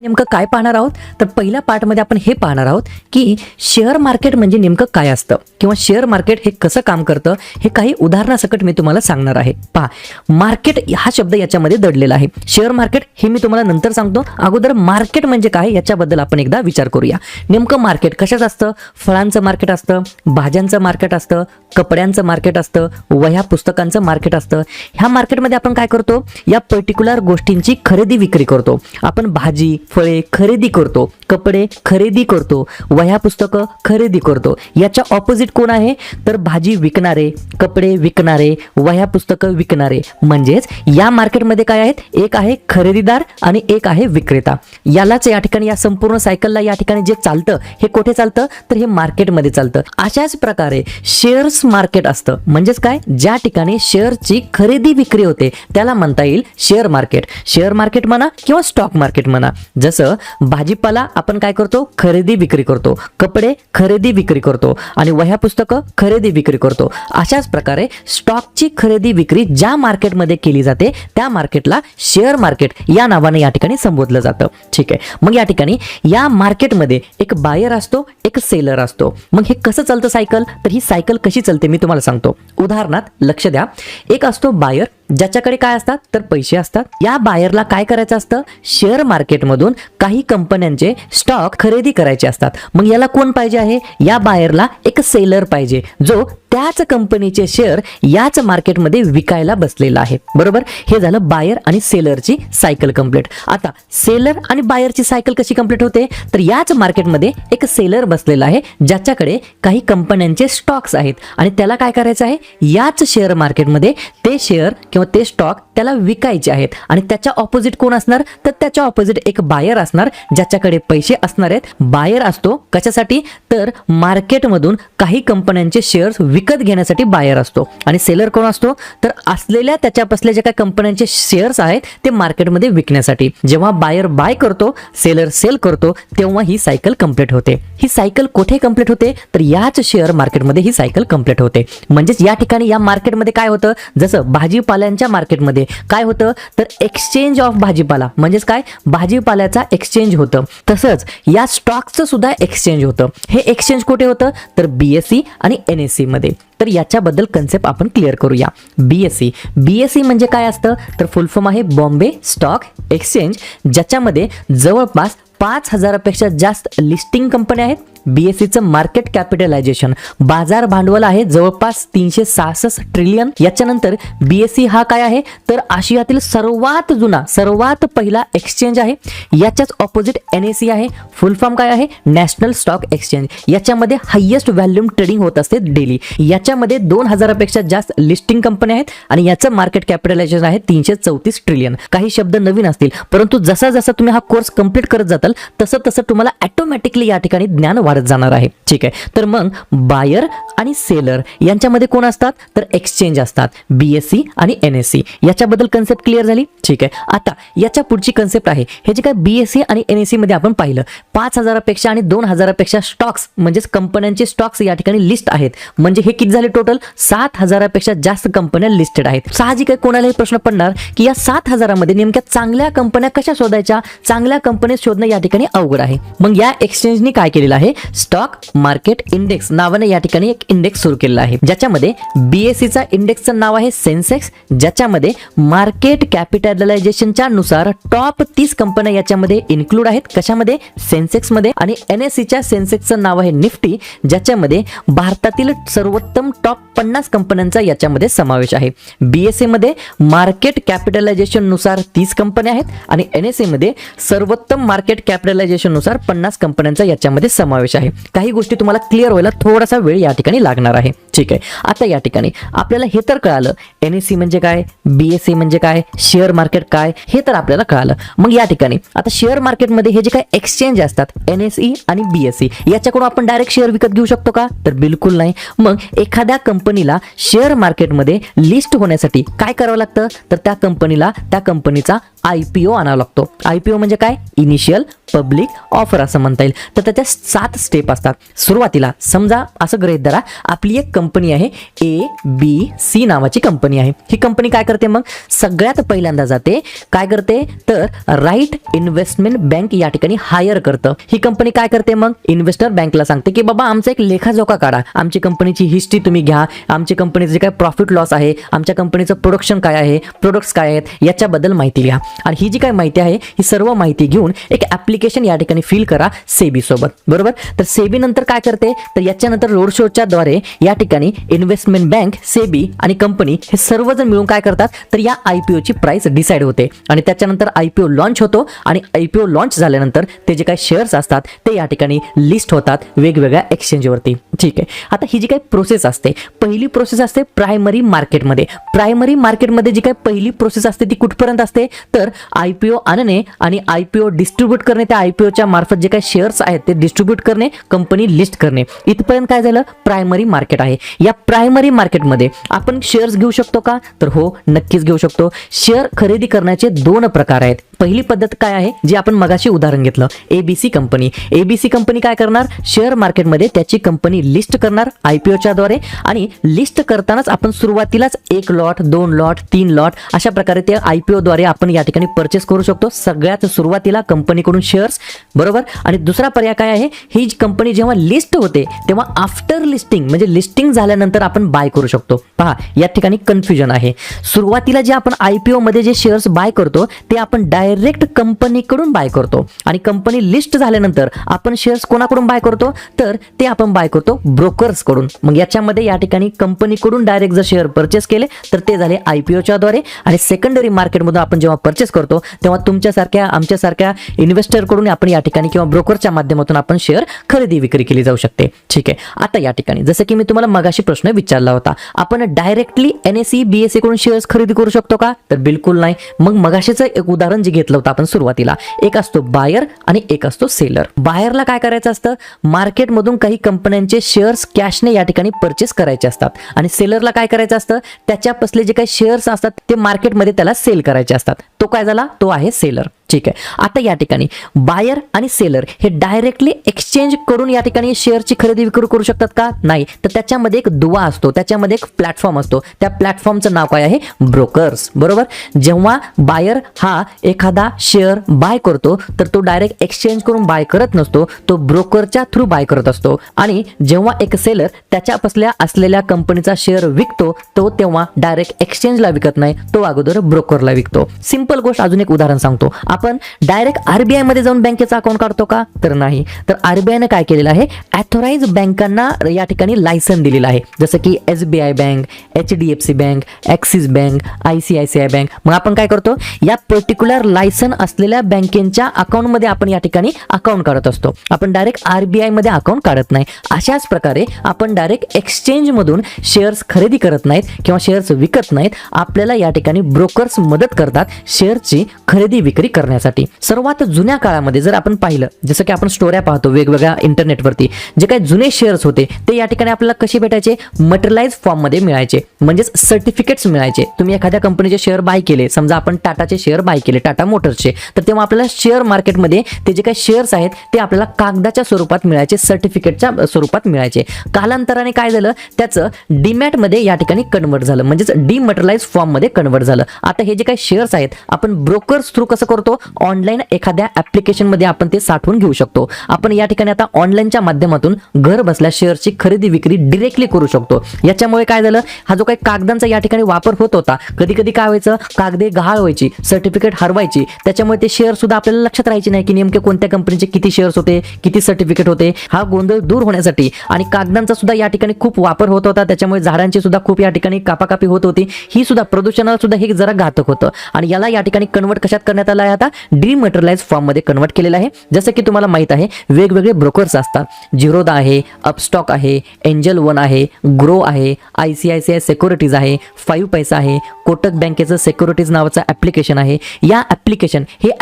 नेमकं काय पाहणार आहोत तर पहिल्या पार्टमध्ये आपण हे पाहणार आहोत की शेअर मार्केट म्हणजे नेमकं काय असतं किंवा शेअर मार्केट हे कसं काम करतं हे काही उदाहरणासकट मी तुम्हाला सांगणार आहे। पहा, मार्केट हा शब्द याच्यामध्ये दडलेला आहे। शेअर मार्केट हे मी तुम्हाला नंतर सांगतो, अगोदर मार्केट म्हणजे काय याच्याबद्दल आपण एकदा विचार करूया। नेमकं मार्केट कशाचं असतं? फळांचं मार्केट असतं, भाज्यांचं मार्केट असतं, कपड्यांचं मार्केट असतं, वह्या पुस्तकांचं मार्केट असतं। ह्या मार्केटमध्ये आपण काय करतो? या पर्टिक्युलर गोष्टींची खरेदी विक्री करतो। आपण भाजी फळे खरेदी करतो, कपडे खरेदी करतो, वह्या पुस्तकं खरेदी करतो। याच्या ऑपोजिट कोण आहे? तर भाजी विकणारे, कपडे विकणारे, वह्या पुस्तकं विकणारे। म्हणजेच या मार्केटमध्ये काय आहेत? एक आहे खरेदीदार आणि एक आहे विक्रेता। यालाच या ठिकाणी या संपूर्ण सायकलला या ठिकाणी जे चालतं हे कुठे चालतं? तर हे मार्केटमध्ये चालतं। अशाच प्रकारे शेअर्स मार्केट असतं। म्हणजेच काय? ज्या ठिकाणी शेअरची खरेदी विक्री होते त्याला म्हणता येईल शेअर मार्केट। शेअर मार्केट म्हणा किंवा स्टॉक मार्केट म्हणा। जसं भाजीपाला आपण काय करतो? खरेदी विक्री करतो, कपडे खरेदी विक्री करतो आणि वह्या पुस्तकं खरेदी विक्री करतो। अशाच प्रकारे स्टॉकची खरेदी विक्री ज्या मार्केटमध्ये केली जाते त्या मार्केटला शेअर मार्केट या नावाने या ठिकाणी संबोधलं जातं। ठीक आहे, मग या ठिकाणी या मार्केटमध्ये एक बायर असतो, एक सेलर असतो। मग हे कसं चालतं सायकल? तर ही सायकल कशी चालते मी तुम्हाला सांगतो। उदाहरणार्थ लक्ष द्या, एक असतो बायर ज्याच्याकडे काय असतात? तर पैसे असतात। या बायरला काय करायचं असतं? शेअर मार्केटमधून काही कंपन्यांचे स्टॉक खरेदी करायचे असतात। मग याला कोण पाहिजे आहे? या बायरला एक सेलर पाहिजे जो त्याच कंपनीचे शेअर याच मार्केटमध्ये विकायला बसलेला आहे। बरोबर, हे झालं बायर आणि सेलरची सायकल कंप्लीट। आता सेलर आणि बायरची सायकल कशी कंप्लीट होते? तर याच मार्केटमध्ये एक सेलर बसलेला आहे ज्याच्याकडे काही कंपन्यांचे स्टॉक्स आहेत आणि त्याला काय करायचं आहे? याच शेअर मार्केटमध्ये ते शेअर किंवा ते स्टॉक त्याला विकायचे आहेत आणि त्याच्या ऑपोजिट कोण असणार? तर त्याच्या ऑपोजिट एक बायर असणार ज्याच्याकडे पैसे असणार आहेत। बायर असतो कशासाठी? तर मार्केटमधून काही कंपन्यांचे शेअर्स विकत घेण्यासाठी बायर असतो आणि सेलर कोण असतो? तर असलेल्या त्याच्यापासल्या ज्या काही कंपन्यांचे शेअर्स आहेत ते मार्केटमध्ये विकण्यासाठी। जेव्हा बायर बाय करतो, सेलर सेल करतो, तेव्हा ही सायकल कंप्लीट होते। ही सायकल कुठे कंप्लीट होते? तर याच शेअर मार्केटमध्ये ही सायकल कंप्लीट होते। म्हणजेच या ठिकाणी या मार्केटमध्ये काय होतं? जसं भाजीपाल्यांच्या मार्केटमध्ये काय होतं? तर एक्सचेंज ऑफ भाजीपाला, म्हणजेच काय? भाजीपाल्याचा एक्सचेंज होतं। तसंच या स्टॉकचं सुद्धा एक्सचेंज होतं। हे एक्सचेंज कुठे होतं? तर BSE आणि NSE मध्ये। तर याच्याबद्दल कन्सेप्ट आपण क्लिअर करूया। BSE म्हणजे काय असतं? तर फुल फॉर्म आहे बॉम्बे स्टॉक एक्सचेंज, ज्याच्यामध्ये जवळपास 5000 पेक्षा जास्त लिस्टिंग कंपन्या आहेत। BSEचं मार्केट कॅपिटलायझेशन बाजार भांडवल आहे जवळपास 366 ट्रिलियन। याच्यानंतर BSE हा काय आहे? तर आशियातील सर्वात जुना सर्वात पहिला एक्सचेंज आहे। याच्याच ऑपोजिट NSE आहे, फुल फॉर्म काय आहे? National stock exchange. याच्यामध्ये हायेस्ट व्हॉल्यूम ट्रेडिंग होत असते डेली। याच्यामध्ये 2000 पेक्षा जास्त लिस्टिंग कंपन्या आहेत आणि याचं मार्केट कॅपिटलायझेशन आहे 334 ट्रिलियन। काही शब्द नवीन असतील परंतु जसा जसा तुम्ही हा कोर्स कंप्लीट करत जाताल तसं तसं तुम्हाला ऑटोमॅटिकली या ठिकाणी ज्ञान वाढत जाणार आहे। ठीक आहे, तर मग बायर आणि सेलर यांच्यामध्ये कोण असतात? तर एक्सचेंज असतात, BSE आणि NSE। याच्याबद्दल कन्सेप्ट क्लिअर झाली? ठीक आहे, आता याच्या पुढची कन्सेप्ट आहे हे जे काय BSE आणि NSE मध्ये आपण पाहिलं 5000 पेक्षा आणि 2000 पेक्षा स्टॉक्स म्हणजेच कंपन्यांचे स्टॉक्स या ठिकाणी लिस्ट आहेत। म्हणजे हे किती झाले टोटल? 7000 पेक्षा जास्त कंपन्या लिस्टेड आहेत। साहजिक आहे कोणालाही प्रश्न पडणार की या 7000 मध्ये नेमक्या चांगल्या कंपन्या कशा शोधायच्या? चांगल्या कंपन्या शोधणं या ठिकाणी अवघड आहे। मग या एक्सचेंजनी काय केलेलं आहे? स्टॉक मार्केट इंडेक्स नावाने या ठिकाणी एक इंडेक्स सुरू केलेला आहे, ज्याच्यामध्ये BSEचा इंडेक्सचं नाव आहे सेन्सेक्स, ज्याच्यामध्ये मार्केट कॅपिटलायझेशनच्या नुसार टॉप 30 कंपन्या याच्यामध्ये इन्क्लूड आहेत। कशामध्ये? सेन्सेक्स मध्ये। आणि NSEच्या सेन्सेक्सचं नाव आहे निफ्टी, ज्याच्यामध्ये भारतातील सर्वोत्तम टॉप 50 कंपन्यांचा याच्यामध्ये समावेश आहे। BSE मध्ये मार्केट कॅपिटलायझेशन नुसार 30 कंपन्या आहेत आणि NSE मध्ये सर्वोत्तम मार्केट कॅपिटलायझेशन नुसार 50 कंपन्यांचा याच्यामध्ये समावेश आहे। काही गोष्टी तुम्हाला क्लिअर व्हायला थोडासा वेळ या ठिकाणी लागणार आहे। ठीक आहे, आता या ठिकाणी आपल्याला हे तर कळालं NSE म्हणजे काय, BSE म्हणजे काय, शेअर मार्केट काय, हे तर आपल्याला कळालं। मग या ठिकाणी आता शेअर मार्केटमध्ये हे जे काय एक्सचेंज असतात NSE आणि BSE याच्याकडून आपण डायरेक्ट शेअर विकत घेऊ शकतो का? तर बिलकुल नाही। मग एखाद्या कंपनीला शेअर मार्केटमध्ये लिस्ट होण्यासाठी काय करावं लागतं? तर त्या कंपनीला त्या कंपनीचा IPO आणावा लागतो। IPO म्हणजे काय? इनिशियल पब्लिक ऑफर असं म्हणता येईल। तर त्याच्या 7 स्टेप असतात। सुरुवातीला समजा असं गृहीत धरा आपली एक कंपनी आहे ABC नावाची कंपनी आहे. ही कंपनी काय करते मग सगळ्यात पहिल्यांदा जाते काय करते तर राईट इन्व्हेस्टमेंट बँक या ठिकाणी हायर करतं. ही कंपनी काय करते मग इन्व्हेस्टर बँकला सांगते की बाबा आमचा एक लेखाजोखा काढा, आमची कंपनीची हिस्ट्री तुम्ही घ्या, आमच्या कंपनीचं जे काय प्रॉफिट लॉस आहे, आमच्या कंपनीचं प्रोडक्शन काय आहे, प्रोडक्ट्स काय आहेत याच्याबद्दल माहिती घ्या. आणि ही जी काय माहिती आहे ही सर्व माहिती घेऊन एक ऍप्लिकेशन या ठिकाणी फिल करा सेबी सोबत. बरोबर. तर सेबी नंतर काय करते तर याच्यानंतर रोड शोच्या द्वारे या ठिकाणी इन्व्हेस्टमेंट बँक, सेबी आणि कंपनी हे सर्वजण मिळून काय करतात तर या IPO ची प्राइस डिसाइड होते आणि त्याच्यानंतर IPO लॉन्च होतो आणि IPO लॉन्च झाल्यानंतर ते जे काही शेअर्स असतात ते या ठिकाणी लिस्ट होतात वेगवेगळ्या एक्सचेंजवरती. ठीक आहे. आता ही जी काही प्रोसेस असते पहिली प्रोसेस असते प्रायमरी मार्केटमध्ये. प्रायमरी मार्केटमध्ये जी काही पहिली प्रोसेस असते ती कुठपर्यंत असते तर IPO आणणे आणि IPO डिस्ट्रीब्यूट करणे, त्या IPOच्या मार्फत जे काही शेअर्स आहेत ते डिस्ट्रीब्यूट करणे, कंपनी लिस्ट करणे, इथपर्यंत काय झालं प्रायमरी मार्केट आहे. या प्रायमरी मार्केटमध्ये आपण शेअर्स घेऊ शकतो का तर हो नक्कीच घेऊ शकतो. शेअर खरेदी करण्याचे दोन प्रकार आहेत. पहिली पद्धत काय आहे जी आपण मगाशी उदाहरण घेतलं ABC कंपनी. ABC कंपनी काय करणार शेअर मार्केटमध्ये त्याची कंपनी लिस्ट करणार IPOच्या द्वारे आणि लिस्ट करतानाच आपण सुरुवातीलाच 1 लॉट 2 लॉट 3 लॉट अशा प्रकारे ते IPO द्वारे आपण या ठिकाणी परचेस करू शकतो सगळ्यात सुरुवातीला कंपनीकडून शेअर्स. बरोबर. आणि दुसरा पर्याय काय आहे ही कंपनी जेव्हा लिस्ट होते तेव्हा आफ्टर लिस्टिंग म्हणजे लिस्टिंग झाल्यानंतर आपण बाय करू शकतो. पहा या ठिकाणी कन्फ्युजन आहे. सुरुवातीला जे आपण IPO मध्ये जे शेअर्स बाय करतो ते आपण डायरेक्ट कंपनीकडून बाय करतो आणि कंपनी लिस्ट झाल्यानंतर आपण शेअर्स कोणाकडून बाय करतो तर ते आपण बाय करतो ब्रोकर्स कडून. मग याच्यामध्ये या ठिकाणी कंपनीकडून डायरेक्ट जर शेअर परचेस केले तर ते झाले IPOच्या द्वारे आणि सेकंडरी मार्केटमधून आपण जेव्हा परचेस करतो तेव्हा तुमच्यासारख्या आमच्यासारख्या इन्व्हेस्टर कडून आपण या ठिकाणी किंवा ब्रोकरच्या माध्यमातून आपण शेअर खरेदी विक्री केली जाऊ शकते. ठीक आहे. आता या ठिकाणी जसं की मी तुम्हाला मगाशी प्रश्न विचारला होता आपण डायरेक्टली NSE BSE कडून शेअर्स खरेदी करू शकतो का तर बिलकुल नाही. मग मगाशीचं एक उदाहरण जे घेतलं होतं आपण सुरुवातीला एक असतो बायर आणि एक असतो सेलर. बायरला काय करायचं असतं मार्केटमधून काही कंपन्यांचे शेअर्स कॅशने या ठिकाणी परचेस करायचे असतात आणि सेलरला काय करायचं असतं त्याच्यापासले जे काही शेअर्स असतात ते मार्केटमध्ये त्याला सेल करायचे असतात. तो काय झाला तो आहे सेलर. ठीक आहे. आता या ठिकाणी बायर आणि सेलर हे डायरेक्टली एक्सचेंज करून या ठिकाणी शेअरची खरेदी विक्री करू शकतात का नाही तर त्याच्यामध्ये एक दुवा असतो, त्याच्यामध्ये एक प्लॅटफॉर्म असतो. त्या प्लॅटफॉर्मचं नाव काय आहे ब्रोकर्स. बरोबर. जेव्हा बायर हा एखादा शेअर बाय करतो तर तो डायरेक्ट एक्सचेंज करून बाय करत नसतो, तो ब्रोकरच्या थ्रू बाय करत असतो आणि जेव्हा एक सेलर त्याच्यापासल्या असलेल्या कंपनीचा शेअर विकतो तो तेव्हा डायरेक्ट एक्सचेंजला विकत नाही, तो अगोदर ब्रोकरला विकतो. सिंपल गोष्ट. अजून एक उदाहरण सांगतो. आपण डायरेक्ट RBI मध्ये जाऊन बँकेचा अकाउंट काढतो का तर नाही. तर RBI ने काय केलेलं आहे ऑथोराइज बँकांना या ठिकाणी लायसन दिलेलं आहे जसं की SBI bank, HDFC bank, axis bank, ICICI bank. मग आपण काय करतो या पर्टिक्युलर लायसन असलेल्या बँकेच्या अकाउंटमध्ये आपण या ठिकाणी अकाउंट काढत असतो. आपण डायरेक्ट RBI मध्ये अकाउंट काढत नाही. अशाच प्रकारे आपण डायरेक्ट एक्सचेंज मधून शेअर्स खरेदी करत नाहीत किंवा शेअर्स विकत नाहीत. आपल्याला या ठिकाणी ब्रोकर्स मदत करतात शेअरची खरेदी विक्री करण्यासाठी. सर्वात जुन्या काळामध्ये जर आपण पाहिलं जसं की आपण स्टोऱ्या पाहतो वेगवेगळ्या इंटरनेटवरती जे काही जुने शेअर्स होते ते या ठिकाणी आपल्याला कसे भेटायचे मटेरियलाइज फॉर्म मध्ये मिळायचे म्हणजेच सर्टिफिकेट्स मिळायचे. तुम्ही एखाद्या कंपनीचे शेअर बाय केले समजा आपण टाटाचे शेअर बाय केले टाटा मोटर्सचे तर तेव्हा आपल्याला शेअर मार्केटमध्ये ते जे काही शेअर्स आहेत ते आपल्याला कागदाच्या स्वरूपात मिळायचे, सर्टिफिकेटच्या स्वरूपात मिळायचे. कालांतराने काय झालं त्याचं डीमॅट मध्ये या ठिकाणी कन्वर्ट झालं म्हणजेच डिमटेरियलाइज फॉर्म मध्ये कन्वर्ट झालं. आता हे जे काही शेअर्स आहेत आपण ब्रोकर्स थ्रू कसं करतो ऑनलाईन एखाद्या ऍप्लिकेशन मध्ये आपण ते साठवून घेऊ शकतो. आपण या ठिकाणी आता ऑनलाईनच्या माध्यमातून घर बसल्या शेअर्सची खरेदी विक्री डायरेक्टली करू शकतो. याच्यामुळे काय झालं हा जो काही कागदांचा या ठिकाणी वापर होत होता कधी कधी काय व्हायचं कागदे गहाळ व्हायची, सर्टिफिकेट हरवायची, त्याच्यामुळे ते शेअर सुद्धा आपल्याला लक्षात राहायचे नाही की नेमके कोणत्या कंपनीचे किती शेअर्स होते किती सर्टिफिकेट होते. हा गोंधळ दूर होण्यासाठी आणि कागदांचा सुद्धा या ठिकाणी खूप वापर होत होता त्याच्यामुळे झाडांची सुद्धा खूप या ठिकाणी कापाकापी होत होती. ही सुद्धा प्रदूषणाला सुद्धा हे जरा घातक होतं आणि याला या ठिकाणी कन्वर्ट कशात करण्यात आलं आहे आता डिमटेरियलाइज फॉर्म मध्ये कन्वर्ट केलेलं आहे. जसं की तुम्हाला माहित आहे वेगवेगळे ब्रोकर्स असतात. झिरोदा आहे, अपस्टॉक आहे, एंजल वन आहे, ग्रो आहे, ICICI सिक्युरिटीज आहे, 5 पैसा आहे, कोटक बँकेचं सिक्युरिटीज नावाचं ऍप्लिकेशन आहे. या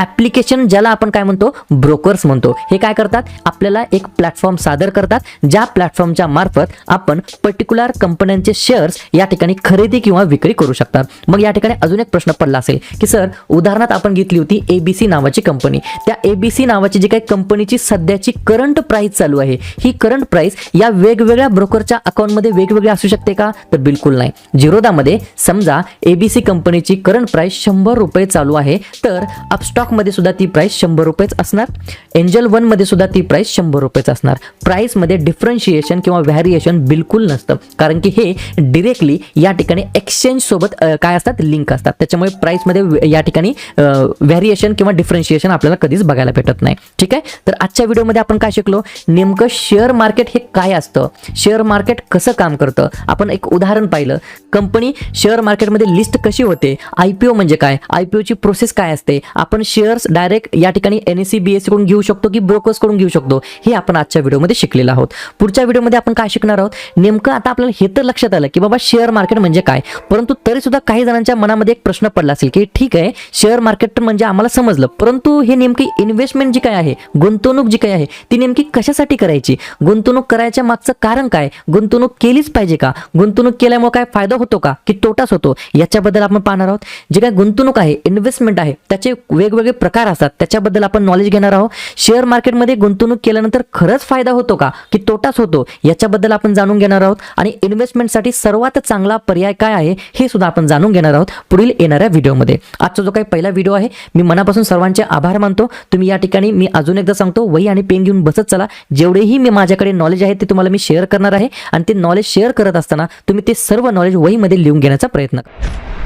ऍप्लिकेशन ज्याला आपण काय म्हणतो ब्रोकर्स म्हणतो. हे काय करतात आपल्याला एक प्लॅटफॉर्म सादर करतात ज्या प्लॅटफॉर्मच्या मार्फत आपण पर्टिक्युलर कंपन्यांचे शेअर्स या ठिकाणी खरेदी किंवा विक्री करू शकतात. मग या ठिकाणी अजून एक प्रश्न पडला असेल की सर तर उदाहरणार्थ आपण घेतली होती ABC नावाची कंपनी. त्या ABC नावाची जी काही कंपनीची सध्याची करंट प्राइस चालू आहे, ही करंट प्राइस या वेगवेगळ्या ब्रोकरच्या अकाउंटमध्ये वेगवेगळी असू शकते का? तर बिलकुल नाही. जिरोदामध्ये समजा ABC कंपनीची करंट प्राइस 100 रुपये चालू आहे, तर अपस्टॉक मध्ये सुद्धा ती प्राइस 100 रुपयेच असणार. एंजल वन मध्ये सुद्धा ती प्राइस 100 रुपयेच असणार. प्राइस मध्ये डिफरन्शिएशन किंवा व्हॅरिएशन बिलकुल नसतं, कारण की हे डिरेक्टली या ठिकाणी एक्सचेंज सोबत काय असतात, लिंक असतात. त्याच्यामुळे प्राइस मध्ये या ठिकाणी व्हॅरिएशन किंवा डिफरन्शिएशन आपल्याला कधीच बघायला भेटत नाही. ठीक आहे. तर आजच्या व्हिडिओमध्ये आपण काय शिकलो, नेमकं शेअर मार्केट हे काय असतं, शेअर मार्केट कसं काम करतं. आपण एक उदाहरण पाहिलं, कंपनी शेअर मार्केटमध्ये लिस्ट कशी होते, IPO म्हणजे काय, IPO ची प्रोसेस काय असते, आपण शेअर्स डायरेक्ट या ठिकाणी NSE BSE कडून घेऊ शकतो की ब्रोकर्स कडून घेऊ शकतो, हे आपण आजच्या व्हिडिओमध्ये शिकलेलो आहोत. पुढच्या व्हिडिओमध्ये आपण काय शिकणार आहोत, नेमकं आता आपल्याला हे तर लक्षात आलं की बाबा शेअर मार्केट म्हणजे काय, परंतु तरी सुद्धा काही जणांच्या मनामध्ये एक प्रश्न पडला असेल की ठीक आहे, शेअर मार्केट म्हणजे आम्हाला समजलं, परंतु हे नेमकी इन्व्हेस्टमेंट जी काय आहे, गुंतवणूक जी काय आहे, ती नेमकी कशासाठी करायची, गुंतवणूक करायच्या मागचं कारण काय, गुंतवणूक केलीच पाहिजे का, गुंतवणूक केल्यामुळे काय फायदा होतो का की तोटाच होतो, याच्याबद्दल आपण पाहणार आहोत. जे काय गुंतवणूक आहे, इन्व्हेस्टमेंट आहे, त्याचे वेगवेगळे प्रकार असतात, त्याच्याबद्दल आपण नॉलेज घेणार आहोत. शेअर मार्केटमध्ये गुंतवणूक केल्यानंतर खरंच फायदा होतो का की तोटाच होतो, याच्याबद्दल आपण जाणून घेणार आहोत. आणि इन्व्हेस्टमेंटसाठी सर्वात चांगला पर्याय काय आहे हे सुद्धा आपण जाणून घेणार आहोत पुढील येणाऱ्या व्हिडिओमध्ये. आजचा जो काही पहिला व्हिडिओ आहे, मी मनापासून सर्वांचे आभार मानतो. तुम्ही या ठिकाणी मी अजून एकदा सांगतो, वही आणि पेन घेऊन बसत चला. जेवढेही मी माझ्याकडे नॉलेज आहे ते तुम्हाला मी शेअर करणार आहे, आणि ते नॉलेज शेअर करत असताना तुम्ही ते सर्व नॉलेज वहीमध्ये लिहून घेण्याचा प्रयत्न करा.